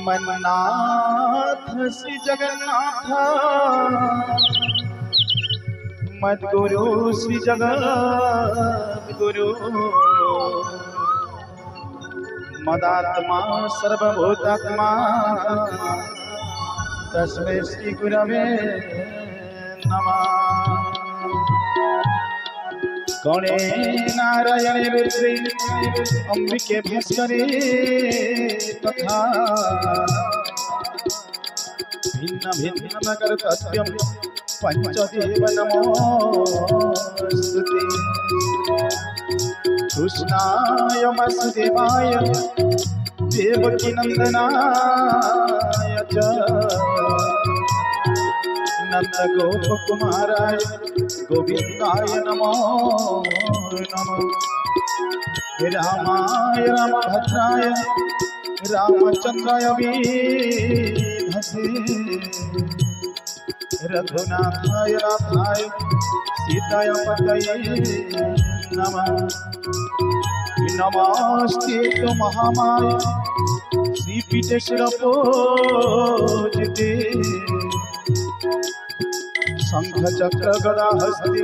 मन्नाथ श्री जगन्नाथ मद्गुरु श्री जगद्गुरु मदात्मा सर्वभूतात्मा तस्मै श्री गुरवे नमः। गणे नारायणे रुद्रे अंबिके भास्करे तथा भिन्न भिन्न नगर तत्वं पंचदेव नमोस्तुते। कृष्णाय वासुदेवाय देवकी नंदनाय च नंद गोप कुमाराय गोविंदाय नमो नमः। रामाय रामभद्राय रामचंद्राय वेधसे रघुनाथाय नाथाय सीताय पतये नमः। नमस्ते तो महामाय श्रीपीठे शिरपूजिते शंख चक्र गदा हस्ते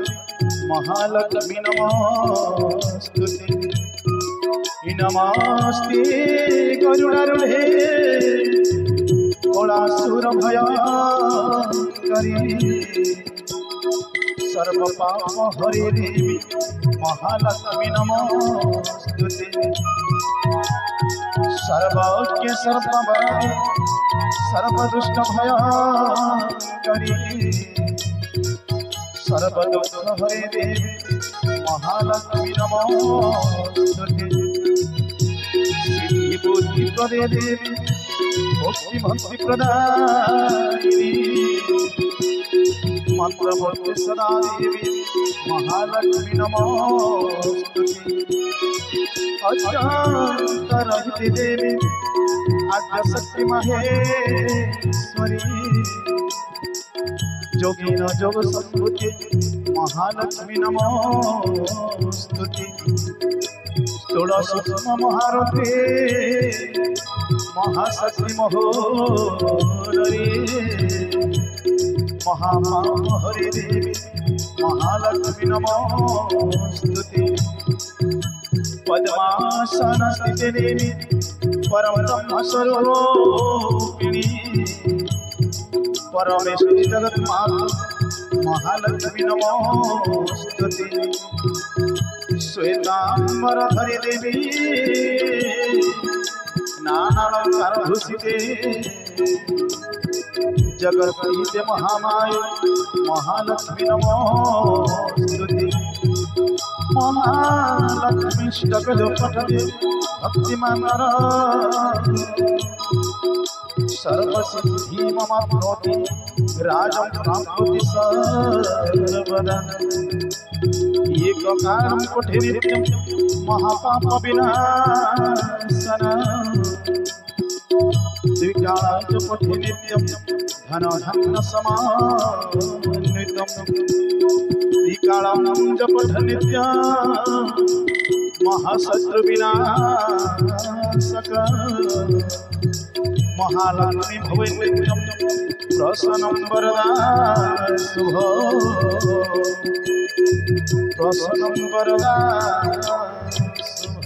महालक्ष्मी नमोस्तुते। नमस्ते गरुडारूढे कलासुर भयंकरी सर्व पाप हरे देवी महालक्ष्मी नमोस्तुते। सर्वज्ञ सर्ववरदे सर्वदुष्ट भयंकरी सर्वदुःख हरे देवी महालक्ष्मी नमोस्तुते। सिद्धि बुद्धि प्रदे देवी भक्ति भक्ति प्रदायिनी मंत्र बोलते सदा देवी महालक्ष्मी नमोस्तुते। अत्यंत रहिते देवी आद्य शक्ति महेश्वरी जोगीन जोग संभूति महालक्ष्मी नमोस्तुते। स्थूल सूक्ष्म महारथे महाशक्ति महोदरी महामाम हरि देवी महालक्ष्मी नमोस्तुते। पद्मासन स्थिते देवी परम ब्रह्म स्वरूपिणी परमेश्वरी जगत माता महालक्ष्मी नमोस्तुते। श्वेतांबर धरी देवी नानालंकार भूषिते जगत्प्रीते महामाये महालक्ष्मी नमोस्तुते। महालक्ष्मी ष्टकजो पठते भक्तिमान सर्वसिद्धि ममाप्नोति राजं प्राप्नोति सर्वदा। एककारं पठे नित्यं महापाप विनाशनम् द्विकालं च पठे नित्यं धन धन समान्वितम् त्रिकालं च पठे नित्यं महाशत्रु विनाशकम् महालक्ष्मी भवे नित्यं प्रसन्नं वरदा शुभ प्रसन्नं वरदा शुभ।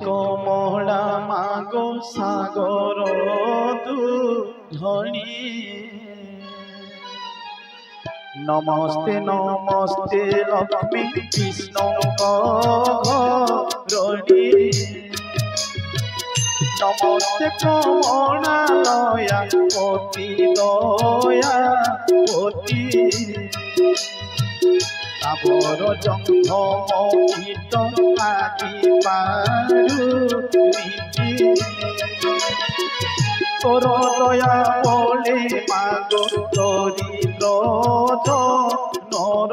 कोमला मागो सागर दूधनी नमस्ते नमस्ते लक्ष्मी कृष्ण घरणी नमस्ते कमलालया पति दया पति तापर जंघ मोहित आदि पारुति तोर दया बोले मागो दरिद्र नर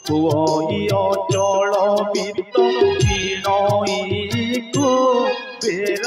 हुई अचल वित्त क्षीण कुबेर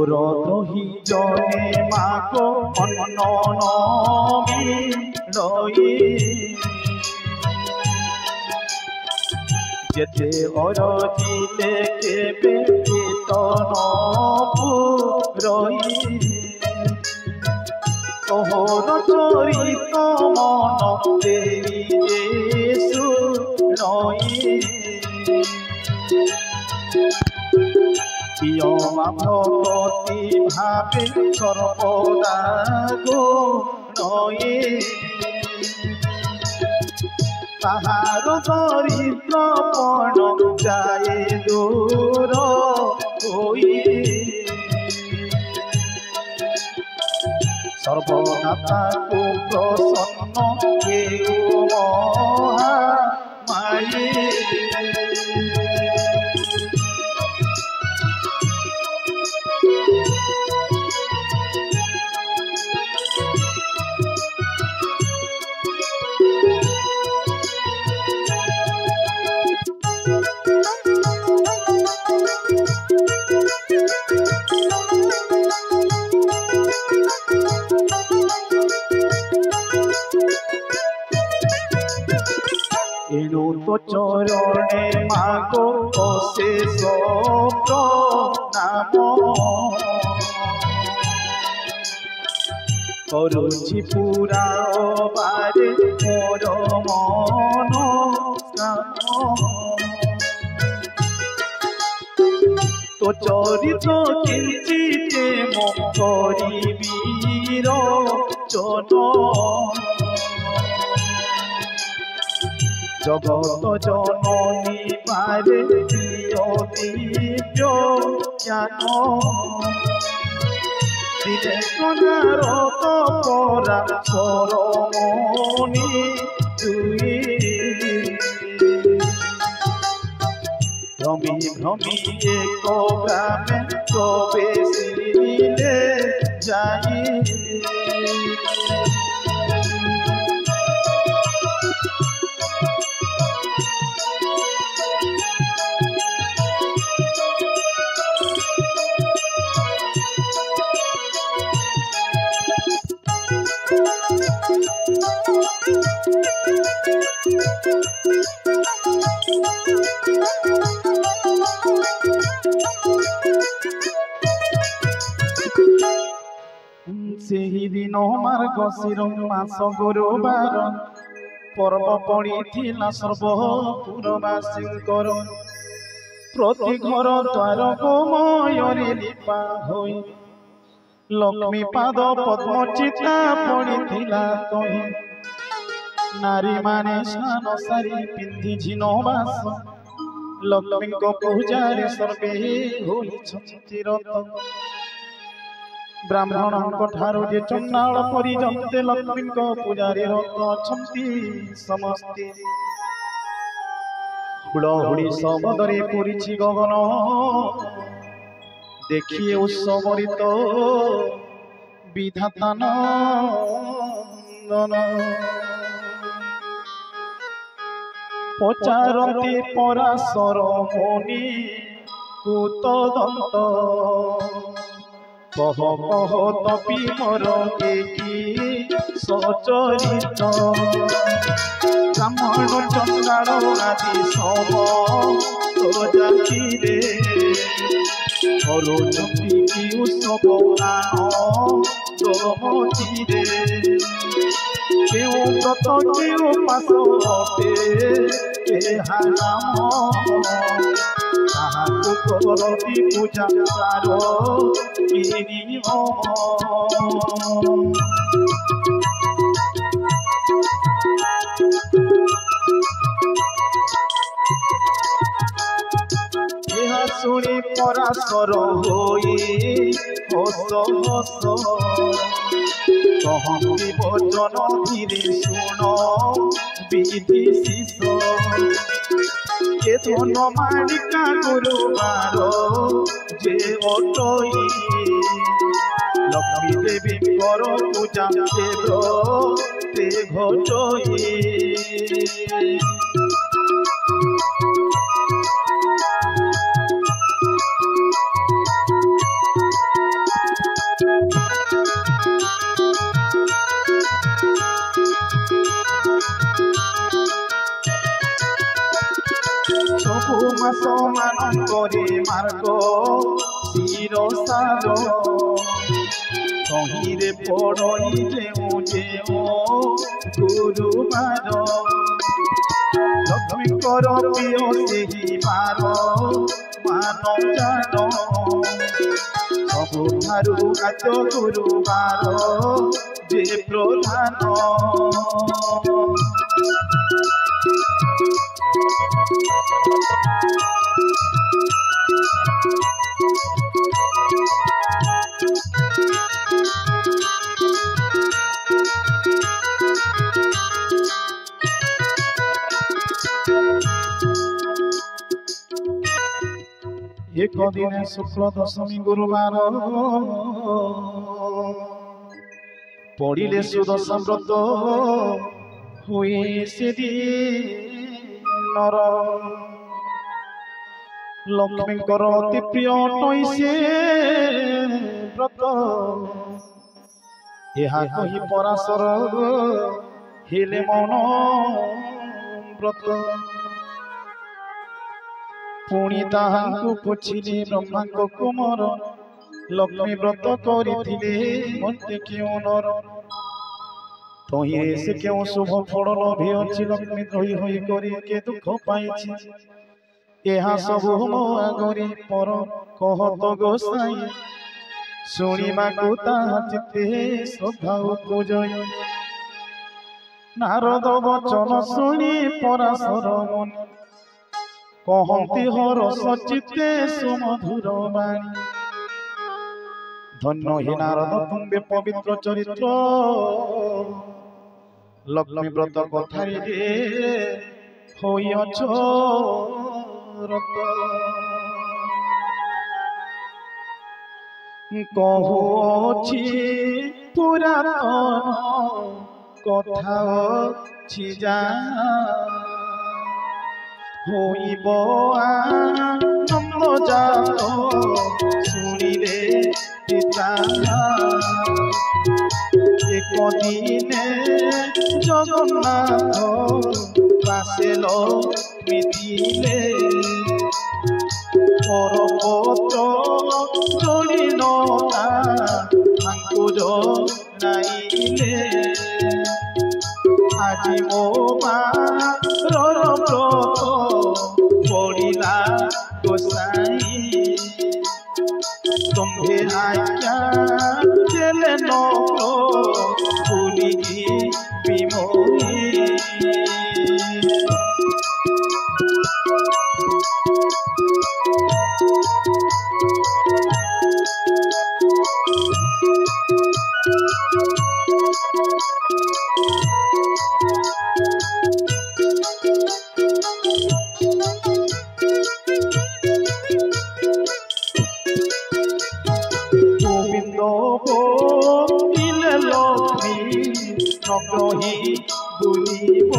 তোর দহি জনে মাগো অন্ন নবি যেতে অরজিলে কেবে কীর্তন পুরই তোহর চরিত মন দেরি যেসু নই প্রিয়মা ভগতি ভাবে সর্বদা গো নই তাহার দরিদ্র পণ যায় দূর হই সর্বদাতাকু প্রসন্ন কেউ মহা মায়ে এনু তো চরণে মাগো অশেষ প্রণাম করুছি পুরা বারে মোর মন তো চরিত কিঞ্চিতে মো করিবীর চন জগত জননী পারে প্রিয় দিব্য জ্ঞান দিলে কনারত পরা সরমণি তুই ভ্রমি ভ্রমি এক গ্রামে প্রবেশিলে যাই ସେହି ଦିନ ମାର୍ଗଶିର ମାସ ଗୁରୁବାର ପର୍ବ ପଡ଼ିଥିଲା ସର୍ବପୁରବାସୀଙ୍କର ପ୍ରତି ଘର ଦ୍ୱାର ଗୋମୟରେ ଲିପା ହୋଇ ଲକ୍ଷ୍ମୀ ପାଦ ପଦ୍ମ ଚିତା ପଡ଼ିଥିଲା ତହିଁ ନାରୀମାନେ ସ୍ନାନ ସାରି ପିନ୍ଧି ଝିନ ବାସ ଲକ୍ଷ୍ମୀଙ୍କ ପୂଜାରେ ସର୍ବେ ହୋଇଛନ୍ତି ରତ ବ୍ରାହ୍ମଣଙ୍କ ଠାରୁ ଯେ ଚଣ୍ଡାଳ ପର୍ଯ୍ୟନ୍ତେ ଲକ୍ଷ୍ମୀଙ୍କ ପୂଜାରେ ରତ ଅଛନ୍ତି ସମସ୍ତେ ହୁଳହୁଳି ଶବଦରେ ପୂରିଛି ଗଗନ ଦେଖିଏ ଉତ୍ସବରିତ ବିଧାତା ନନ୍ଦନ ପଚାରନ୍ତି ପରାଶର ମୁନି କୁତଦନ୍ତ কহ কহ তপি মর কি সচরিত ব্রাহ্মণ চন্দ্রাল আদি সম জাতিরে করুচন্তি কি উৎসব গান দমতিরে কেউ ব্রত কেউ পাশ অটে এহা নাম তাহাকু করতি পূজা তার কি নিয়ম ইহা শুনি পরাশর হই হস হস কহন্তি বচন ধীরে শুণ বিধি শিষ কেতন মালিকা গুরুবার যে অটই লক্ষ্মী দেবী কর পূজা দেব তে ঘটই ମାସ ମାନଙ୍କରେ ମାର୍ଗ ଶିରସାର ତହିଁରେ ପଡ଼ଇ ଯେଉଁ ଯେଉଁ ଗୁରୁବାର ଲକ୍ଷ୍ମୀଙ୍କର ପ୍ରିୟ ସେହି ବାର ମାନ ଜାନ ସବୁଠାରୁ ଆଦ୍ୟ ଗୁରୁବାର ଯେ ପ୍ରଧାନ एक दिन शुक्ल दशमी गुरुवार पड़िले सुदशा व्रत हुए से दिनर लक्ष्मीकर अति प्रिय अटई से व्रत यह कही पराशर हेले मन व्रत पुणी ताहांकु पुछिले ब्रह्मांक कुमार लक्ष्मी व्रत करिथिले मते क्यों नर तहिरे से क्यों शुभ फल लभि अछि लक्ष्मी द्रोही होई करी के दुख पाइछि एहा सबु मो आगरे पर कहत गोसाई शुणिबाकु ताहा चित्ते श्रद्धा उपजय नारद वचन शुणी पराशर मुनि कहती हरस चित्ते सुमधुर बाणी धन्य हे नारद तुम्बे पवित्र चरित्र लक्ष्मी व्रत कथारे होइअछ रत कहुछि पुरातन कथा अछि जा होइब आनंद जात शुणिले पिता एक दिने जगन्नाथ पासेल मिथिले परपत्र चलिन ठाकुर नाइले আজি মো মার ব্রত পড়িলা গোসাই तुम्हे आज्ञा देले न भूलिगी विमोही नग्रही बुलिब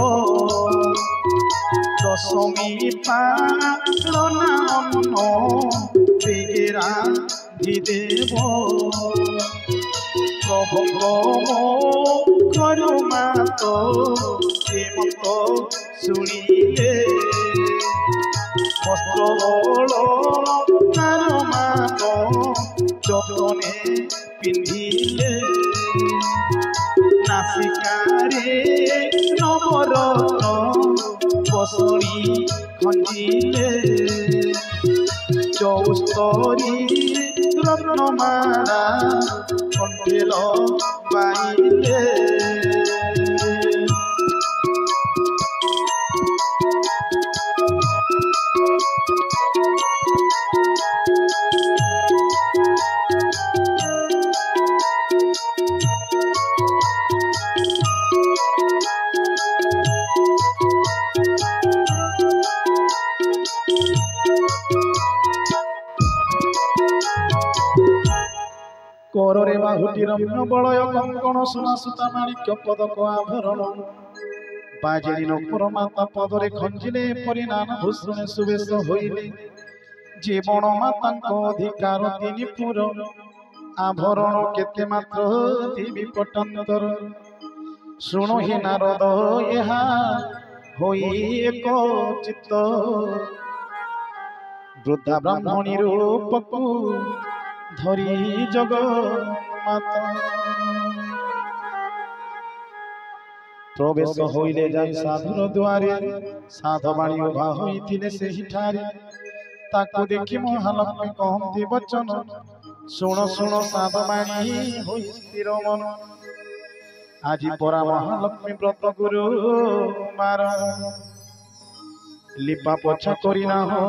दशमी पालना अन्न बेगेरा धिदेव प्रभुंग मो मात हेमंत शुणिले वस्त्र तार मान जतने पिंधिले नासिकारे नवरत्न बसणी खंडिले चौस्तरी रत्नमाला कंठेल पाइले कोरे बाहुटी रम्य बलय कंकण सुना सुता माणिक्य पदक आभरण बाजेरी नपुर माता पदरे खंजिले परिणाम भूषण सुवेश होइले जीवन माता अधिकार तीन पुर आभरण केते मात्र देवी पटंतर शुणु हि नारद यहाँ होई एक चित्त वृद्धा ब्राह्मणी रूपकु धरी जगन्नाथ प्रवेश होइले जाई साधुर द्वारे साधवाणी उभा होइथिले सेहि ठारे ताकू देखि महालक्ष्मी कहंती वचन शुण शुण साधवाणी होई स्थिर मन आज परा महालक्ष्मी व्रत गुरु मार लिपा पोछा करी ना हो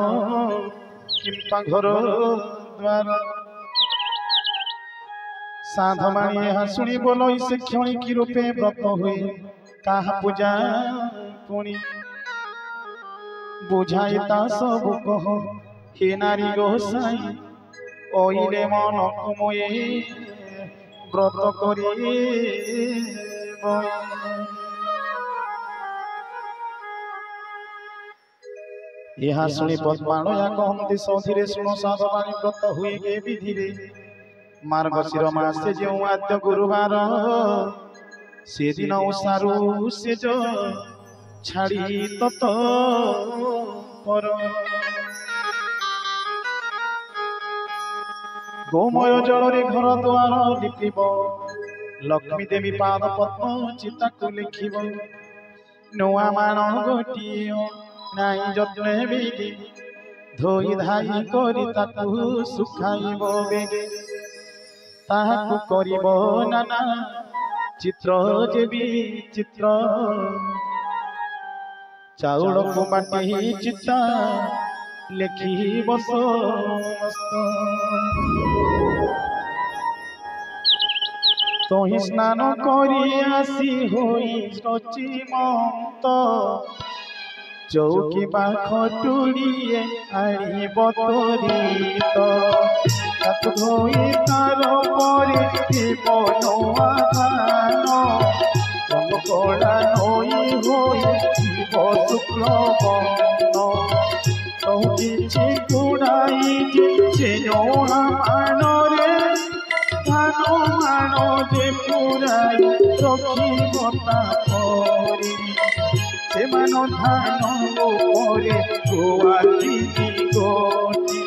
किंपा घर द्वार साधवाणी यहाँ शुणी बोलो से क्षणी की रूपे व्रत हुए कहा पूजा पुणी बुझाई ता सब कह हे नारी गोसाई ओइले मन कुमये व्रत करी यहाँ शुणी पद्मालया कहती सौधीरे शुण साधवाणी व्रत हुए के विधि मार्गशीर मासे जो आद्य गुरुवार से दिन उषारू से जो छाड़ी तत पर गोमय जल रे घर द्वार लिपिब लक्ष्मी देवी पाद पद्म चिता को लिखिब नुआ मान गोटिए नाई जत्ने बेगे धोई धाई करी ताकू सुखाइब बेगे ताहाकू करिब नाना चित्र जेबी चित्र चाउल को बाटी चिता लेखी बस तोहि स्नान करी आसी होई सचिमंत चौकी बाखटुड़िए आनी बतरित ताकू धोई तार परे नुआ धान कड़ा नई होई शुक्ल बन तो किछि गुड़ाई जे मान रे धान मान जे पुराई रखी परी से मान धान उपरे गुआती गोटी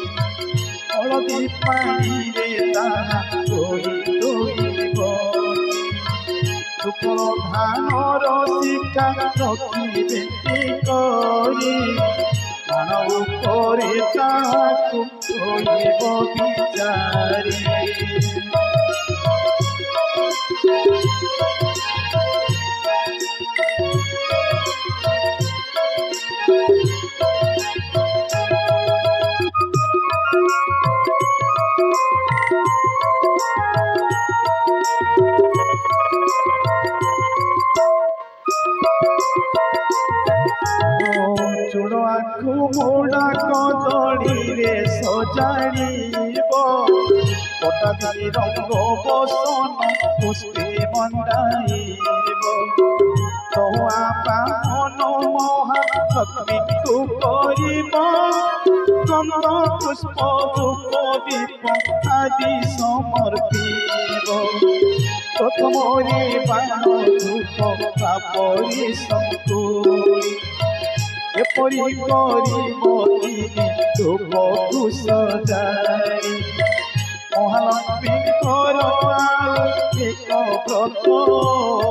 हलदी पानी रे ताहा धोई धोई गोटी शुक्ल धान रसिका रखिबे करी मान उपरे ताहाकू धोइब बिचारी चूड़ आखु मोड़ा कदली रे सजाड़ब पटादी रंग बसन पुष्पे मंडाइब तो आपा मन महालक्ष्मी को करिब गंध पुष्प धूप दीप आदि समर्पिब प्रथम बाण धूप तापरी संकुली एपरी करी धूप सजाई महालक्ष्मी एक व्रत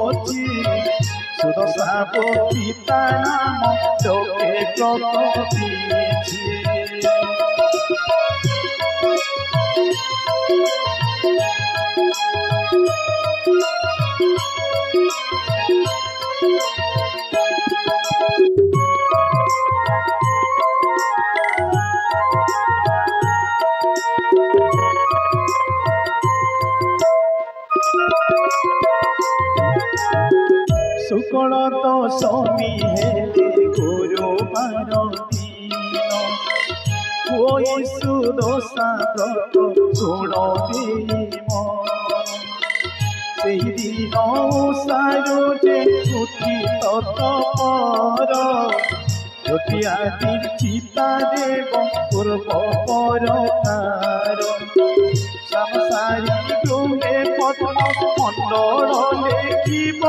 अच्छी सुदशा पिता नाम लोके व्रत दीछि शुक्ल दशमी हेले गुरुवार दिन होई सुदशा व्रत छोड़ देम सेहि दिन सारोजे उठी तत्पर जटिया चिता देव पूर्व परकार संसारी गृहे पद्म मंडल लेखिब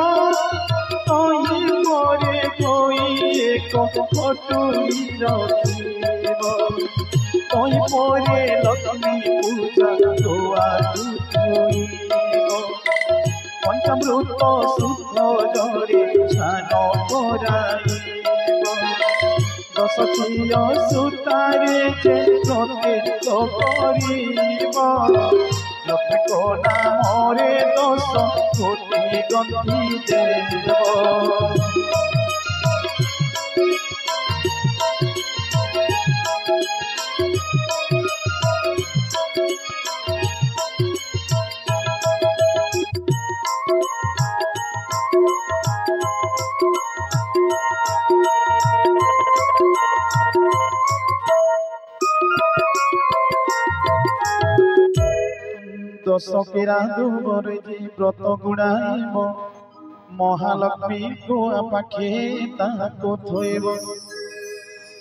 एक कटुरी रखिब নই পরে লক্ষ্মী পূজা দুয়ারু ধুইব পঞ্চামৃত শুদ্ধ জলে স্নান কৰাইব দশটিয় সূতারে যে প্রত্যেক করিব লক্ষ্মীক নামরে 10 কোটি গন্থি দেব দশকেরা দুবরে যে ব্রত গুড়াইব মহালক্ষ্মী গোয়া পাখে তাহাকু থইব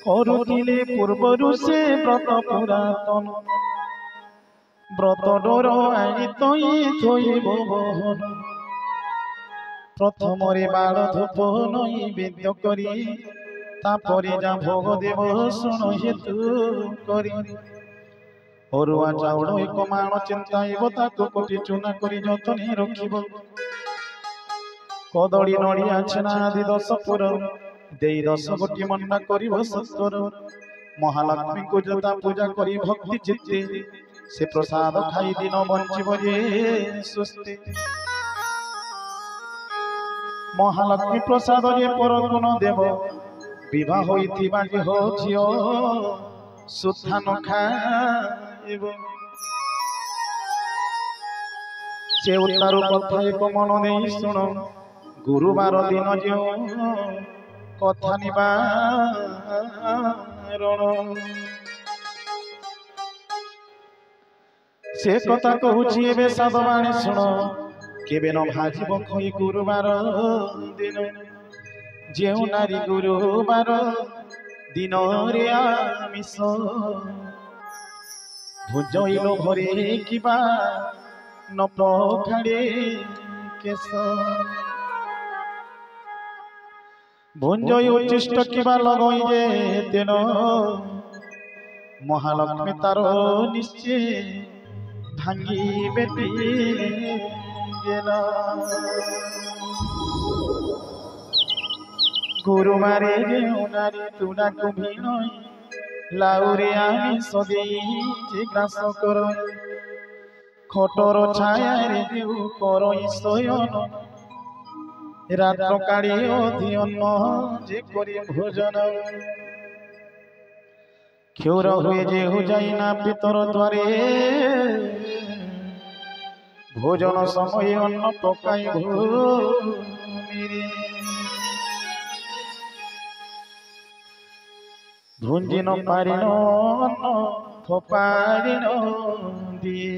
করুଥିଲେ পূর্বরু সে ব্রত পুরাতন ব্রত ডোর আনি তই থইব বহন প্রথমরে বাল ধূপ নৈবেদ্য করি তাপরে যা ভোগ দেব শুণ হেতু করি অরুয়া চাউল এক মাণ চিন্তাইব তাকু কোটি চুনা করি যতনে রখিব কদলী নড়িয়া ছেনা আদি 10 পুর দেই 10 কোটি মন্ডা করিব সত্তর মহালক্ষ্মীଙ୍କୁ যথা পূজা করি ভক্তি চিত্তে সে প্রসাদ খাই দিন বঞ্চিব যে সুস্থে মহালক্ষ্মী প্রসাদ যে পরগুণ দেব বিবাহ হইଥିବା যে ঝিও সুদ্ধা ন খাইব সে উত্তারু কথা এক মন নেই শুণ গুরুবার দিন যে কথা নিবারণ সে কথা কହୁছি এবে সাধবাণী শুণ কেবে ন ভাজিব খই গুরুবার দিন যেউ নারী গুরুবার দিন রে আমিষ ভুজইল ভরে কিবা ন পখাড়ে কেশ ভুঞ্জই উচ্ছিষ্ট কিবা লগই যে তেন মহালক্ষ্মী তার নিশ্চয় ভাঙ্গি বেটি গেল গুরুবারে যেউ নারী তুনা কুভিনই লাউরে আমি সদেই যে গ্রাস কর খটর ছায়ারে যেউ করই শয়ন রাত্র কাড়ি অধিঅন্ন যে করি ভোজন ক্ষুর হয়ে যেহু যাই না পিতর দ্বারে ভোজন সময়ে অন্ন পকাই ভূমিরে ভুঞ্জিন পারিণ অন্ন ফোপারিণ দিয়ে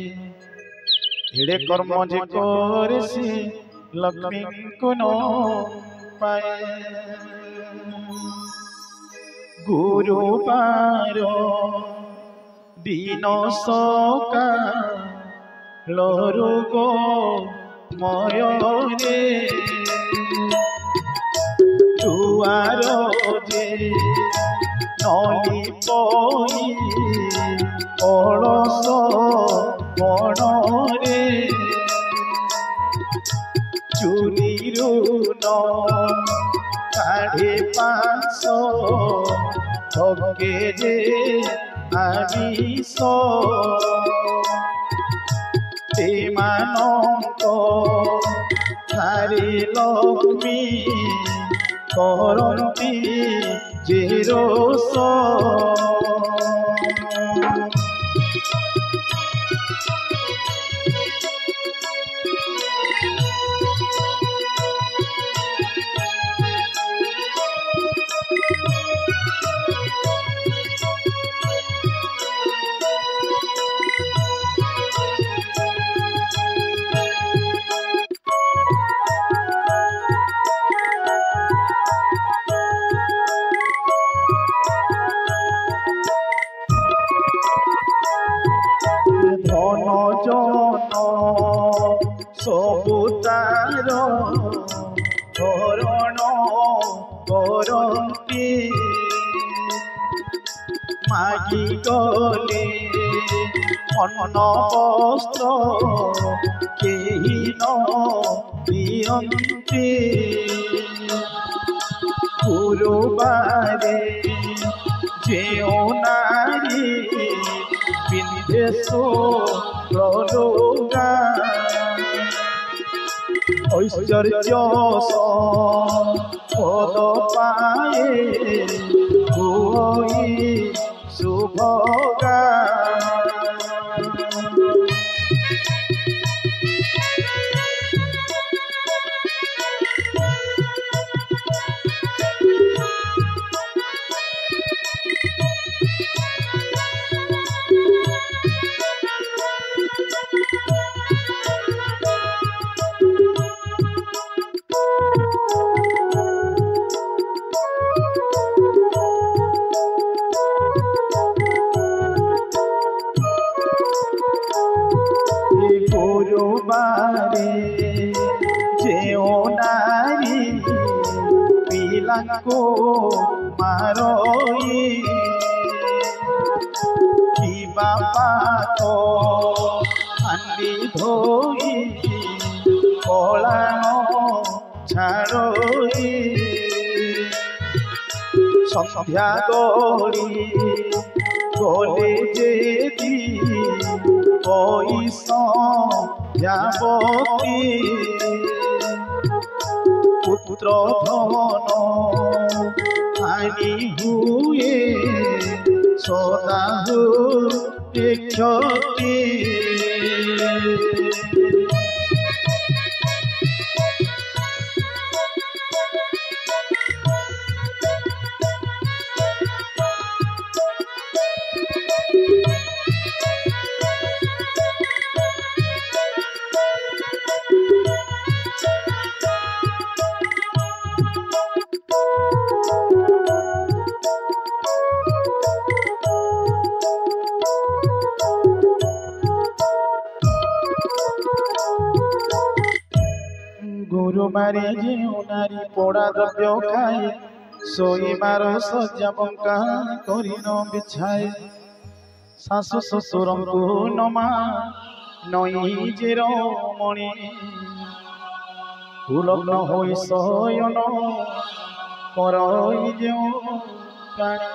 এড়ে কর্ম যে করেছি লক্ষ্মীଙ୍କୁ ন পায়ে গুরুবার দিন সকালরু গো ময়রে দুয়ার যে নলি পই অলস বণরে চুরিরু ন কাঢ়ে 500 ভগে যে আমিষ তেমানঙ্ক ঠারে লক্ষ্মী করন্তি যে রোষ सबु तार हरण करती মাগি গলে অন্ন বস্ত্র কেহি নিয়ন্ত্রে গুরুবারে যেও নারী পিন্ধে প্রলোগা ঐশ্বর্য পদ পায়ে হই শুভগা गुरुबारे जेओ नारी पिलाको मारोई कि बापा को हांडी धोई कलानो छाड़ोई संध्या गड़ी गले जेदी यावती पुत्र धन हानि हुए सदा हुए क्षति गुरुबारे जेउ नारी पोड़ा द्रव्य खाए सोईबार सज्जा बंका करी न बिछाए शाशु शशुर को नमा नई जे रमणी उलग्न होई शयन करई जेउ प्राणी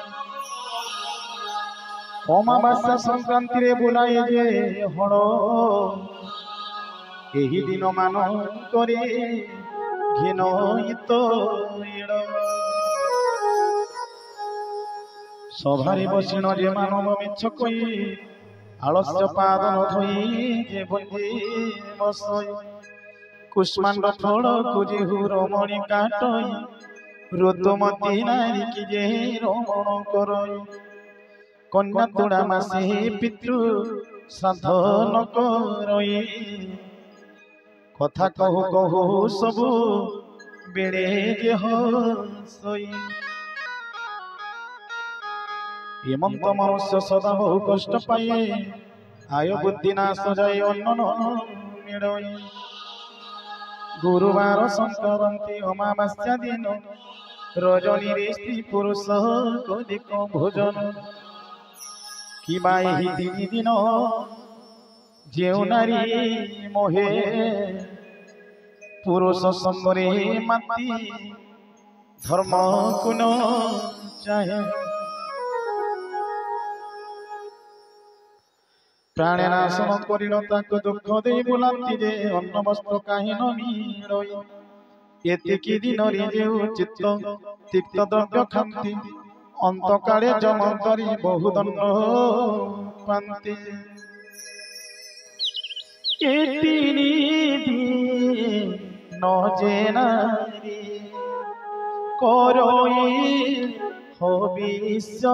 अमावास्या संक्रांति रे बुलाए जे हड़ एही दिन मान करे घिन हित सभारे बसिण जे मानव मिछ कई आलस्य पादन धोई जे बंदी बसई कुष्मांड फल कुजेहु रमणी काटई रुद्रमती नारी की जे रमण करई कन्या तुड़ा मासे पितृ श्राद्ध न करई कथा कहू कहू सबू बेड़े जे हसई हेमंत मनुष्य सदा बहु कष्ट पाए आय बुद्धि नाश जाए अन्न मेड़ई गुरुवार संक्रांति अमावास्या दिन रजनी रे स्त्री पुरुष कदिक भोजन कि बाई तीन दिन जेउ नारी मोहे पुरुष संगरे माती धर्म कुन चाहे प्राणे नाशन करिल ताको दुख दे बुलाती जे अन्न वस्त्र काहे न मिलई एतिकी दिन रे जेउ चित्त तिक्त द्रव्य खांती अंतकाले जमकरी बहुदंड पांती एतिनी दिन जे नारी करई हबिष्य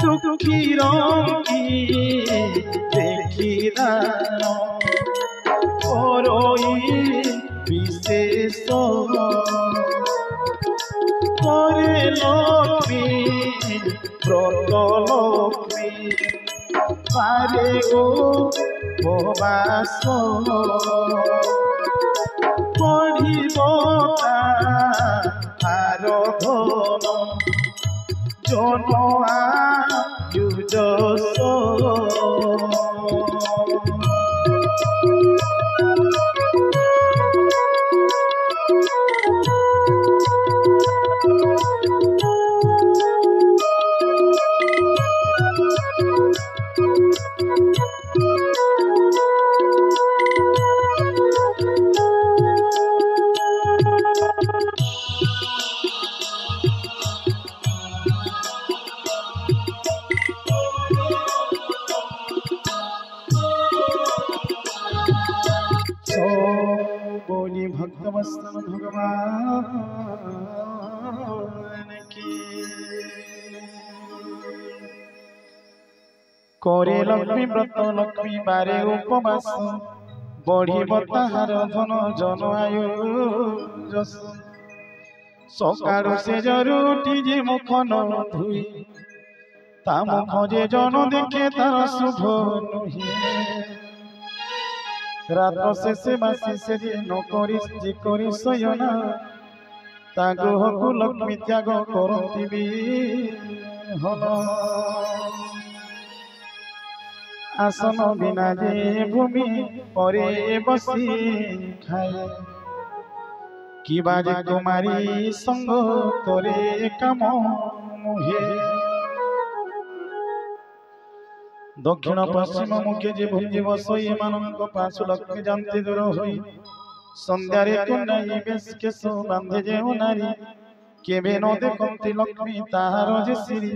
दुखी रंगी देखी दान करई विशेष करे लक्ष्मी व्रत लक्ष्मी पारे ओ उपवास पढ़िब तार धन জন আয়ু যশ बोली भक्तवत्सल भगवान की करे लक्ष्मी व्रत लक्ष्मी बारे उपवास बढ़ी ताहार धन जन आयु जस सकाळु से जरूटी जे मुख न धुई ता मुख जे जन देखे तार शुभ नुहे रात शेषे बासी से नकरी जे करी शयना ता गृह को लक्ष्मी त्याग करती हन आसन बिना जे भूमि परे बसी खाए कि बाजे कुमारी संग तोरे काम मुहे दक्षिण पश्चिम मुखे जे भुंजी बसई एमानंक पाछु लक्ष्मी जानती दूर होई संध्यारे कुंडाई बेश केश बांधे जे नारी केबे न देखंती लक्ष्मी ताहार जे श्री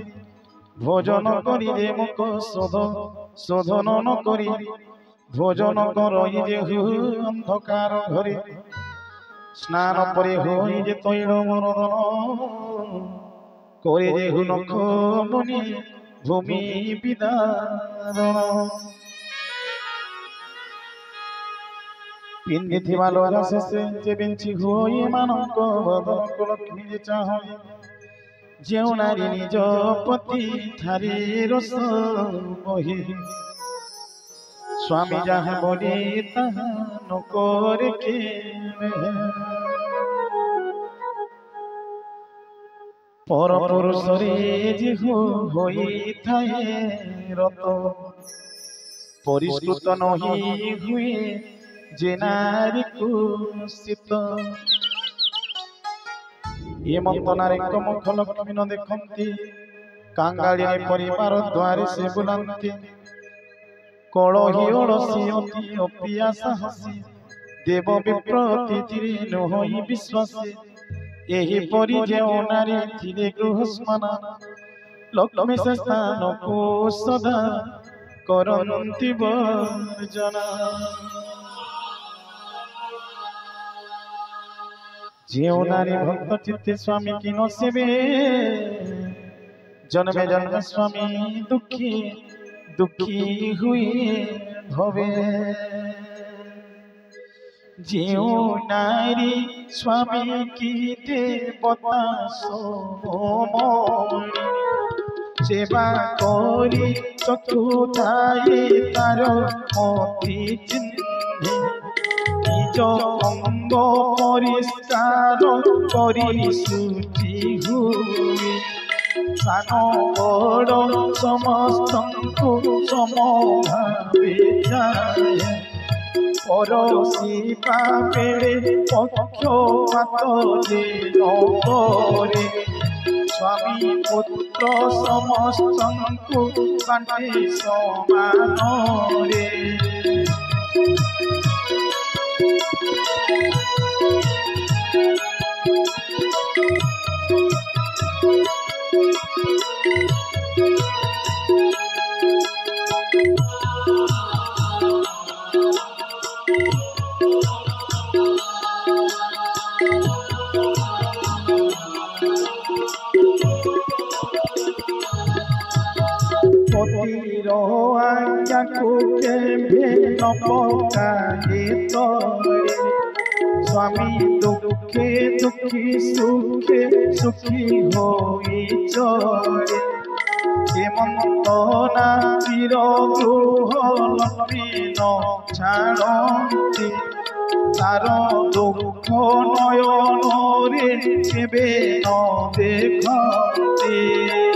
भोजन करी जे मुख शोधन न करी भोजन करई जे अंधकार घरे स्नान परे होई जे तैल मरदन करे जे नख मुनि भूमि विदारण पिंडी थिबा लोहा शेषे जे बेंची होई एमानंक बदन को लक्ष्मी जे चाहई जेउ नारी निज पति ठारी रस बही स्वामी जहाँ बोली ताहा न करे के पर पुरुष जे होई थाए रत परिष्कृत नहीं हुए जे नारी कुसित ये मंतनारे मुख लक्ष्मी न देखती कांगाड़ी परिवार द्वारे से बुलांती कलही ओड़सी अति अपिया साहसी देव विप्रति नुहई विश्वासी एही परी जे नारी थिले गृहस्मना लक्ष्मी से स्थान को सदा करंती वर्जना जे नारी भक्त चित्ते स्वामी की न सेवे जन्मे जन्म स्वामी दुखी दुखी हुई भवे जेउ नारी स्वामी की देवता सोमणी सेवा करी चक्षु थाए तार मति चिन्हे निज अंग परिष्कार करी शुचि हुए सान बड़ समस्त समभावे जाए पड़ोसी बेड़े पक्षपात जे करे स्वामी पुत्र समस्त बांटे समान रे आज्ञा को केभे न पकाए तोरे स्वामी दुखे दुखी सुखे सुखी होई चोरे हेमंत नातिर गृह लक्ष्मी न छाड़ती तार दुख नयन रे केबे न देखती